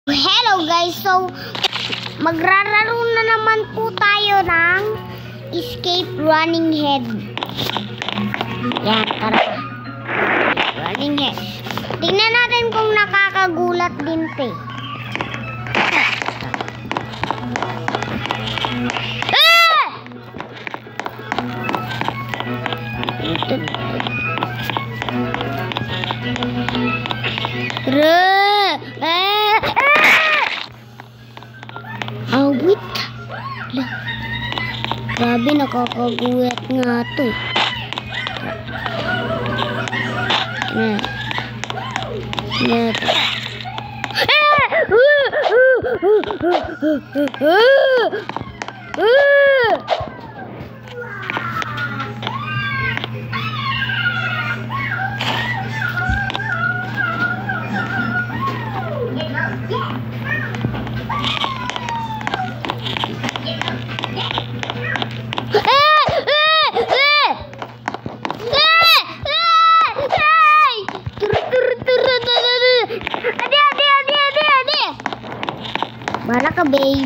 Hello guys, so magrararo na naman po tayo ng Escape Running Head. Yan, tara. Running Head. Tingnan natin kung nakakagulat din te. Awit. Grabe, nakakagulat nga to. Bala ka, babe.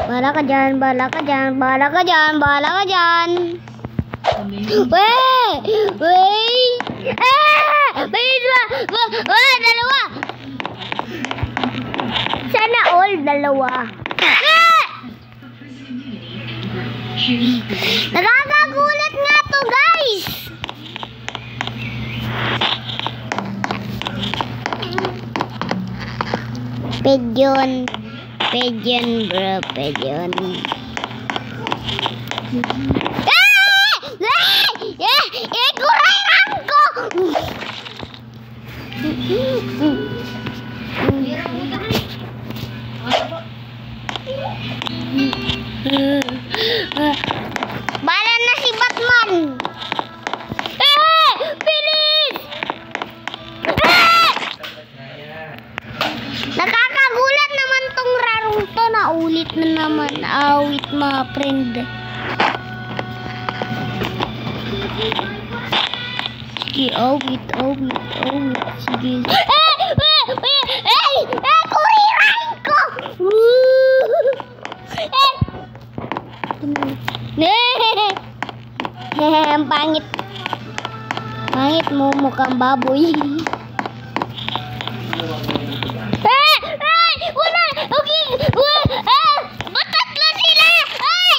Bala ka dyan, bala ka dyan, bala ka dyan, bala ka dyan. Wey! Wey! Dalawa! Sana all dalawa. Nakakagulat nga to, guys. Pigeon bro, pigeon. Kurairan ko. Bala na si Batman. Bilis. Nakakagulat naman tong rarong to. Naulit na naman. Awit mga friend. Sige, awit. Sige. Kuriran ko! Pangit. Pangit mo, mukhang baboy. Wala! Okay! Matatlo sila! Ay!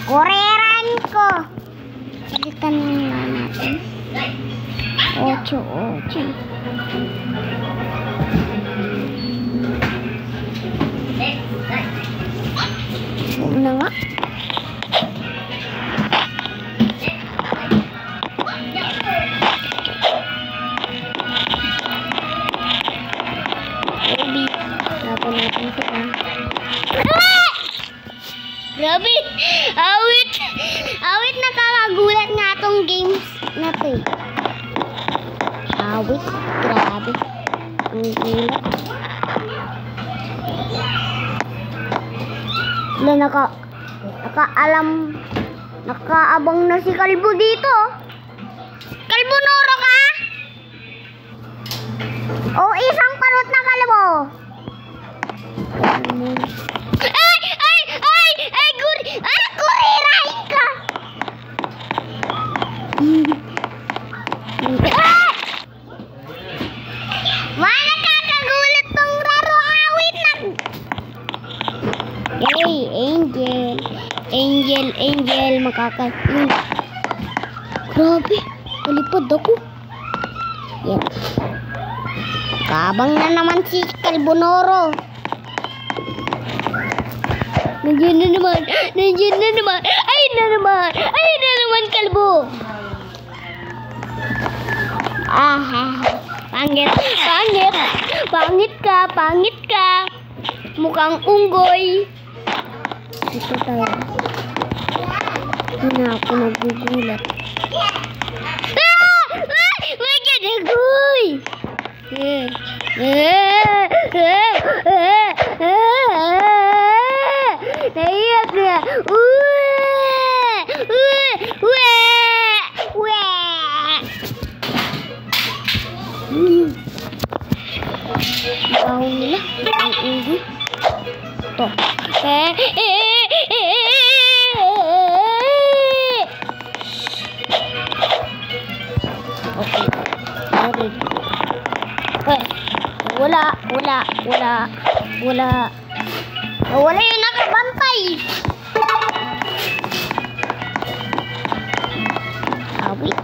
Kuriran ko! Palitan na natin. 8. Huwag na nga. Grabe! Awit nakakagulat nga tong games na to eh. Awit, grabe. Ang gulat. Nakaabang na si Kalbo dito. Kalbo Noro ka? O isang parot na kalbo. Kuriray ka. Nakakagulat tong raro. Awit na. Hey, Angel, makakasin. Grabe, palipad ako. Yan. Kabang na naman si Kalbo Noro. Nandiyan na naman. Ay na naman kalbo. Pangit ka. Mukhang unggoy. Ito tayo. Hindi na ako nagugulat. May ganagoy. Naiyak na. Wee! Baho nila. Ang unggoy. Ito. Okay. Wala. Wala yung nakabantay. Awit.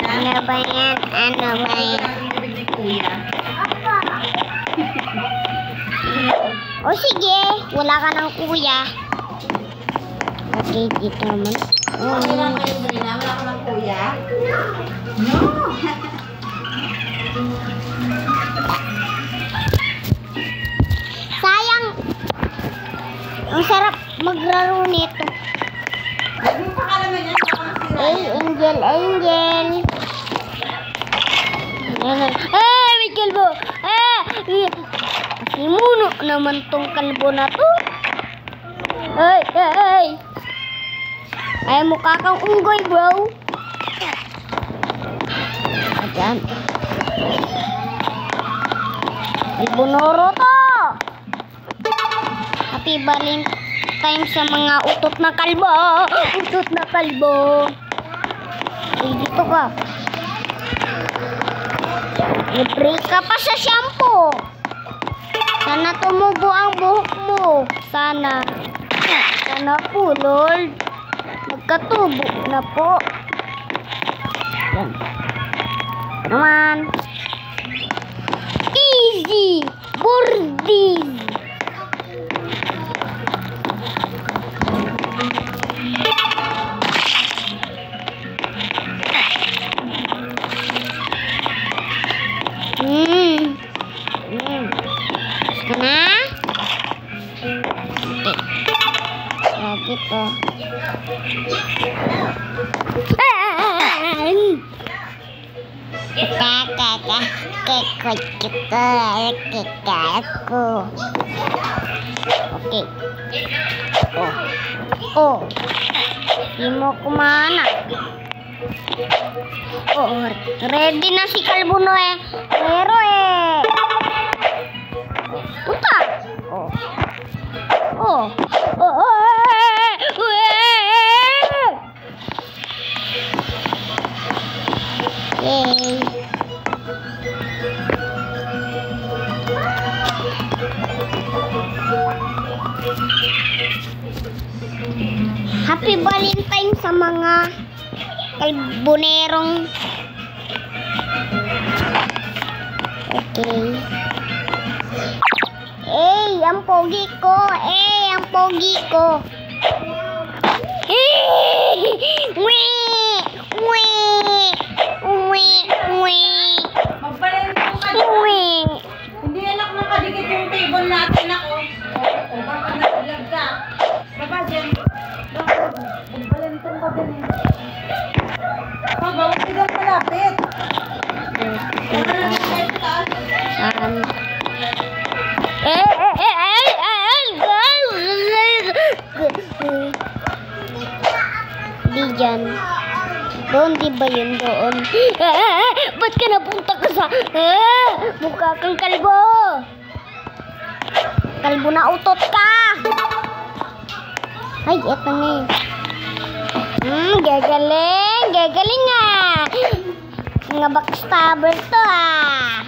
Ano ba yan? O sige, wala ka ng kuya. Okay, dito naman. Wala ka ng kuya? No! Sayang. Ang sarap maglaro nito. Ano pa kalaman yan? Angel. May kalbo. Simuno naman tong kalbo na to. Ay, mukha kang unggoy, bro. Ayan. Albonoro to. Happy Valentine sa mga utot na kalbo. Ay, dito ka. Libre ka pa sa shampoo. Sana tumubo ang buhok mo. Sana po, Lord. Magkatubo na po. Yan. Naman. Easy. Boarding. Gusto na? Okay. Dito. Okay. Oh. Di mo kumana. Oh, ready na si Kalbuno eh. Pero punta. Yay. Happy Valentine sa mga kalbunerong. Okay. Ang pogi ko. Magbalento ka doon. Hindi anak nakadikit yung table natin ako. Baka nag-vlog ka. Baba dyan. Magbalento ka din eh. Bawal silang malapit. Di dyan. Doon, di ba yun doon? Ba't ka napunta ka sa... mukha kang kalbo. Kalbo na utot ka. Ay, eto na eh. Gagaling ah. Mga backstabber to ah.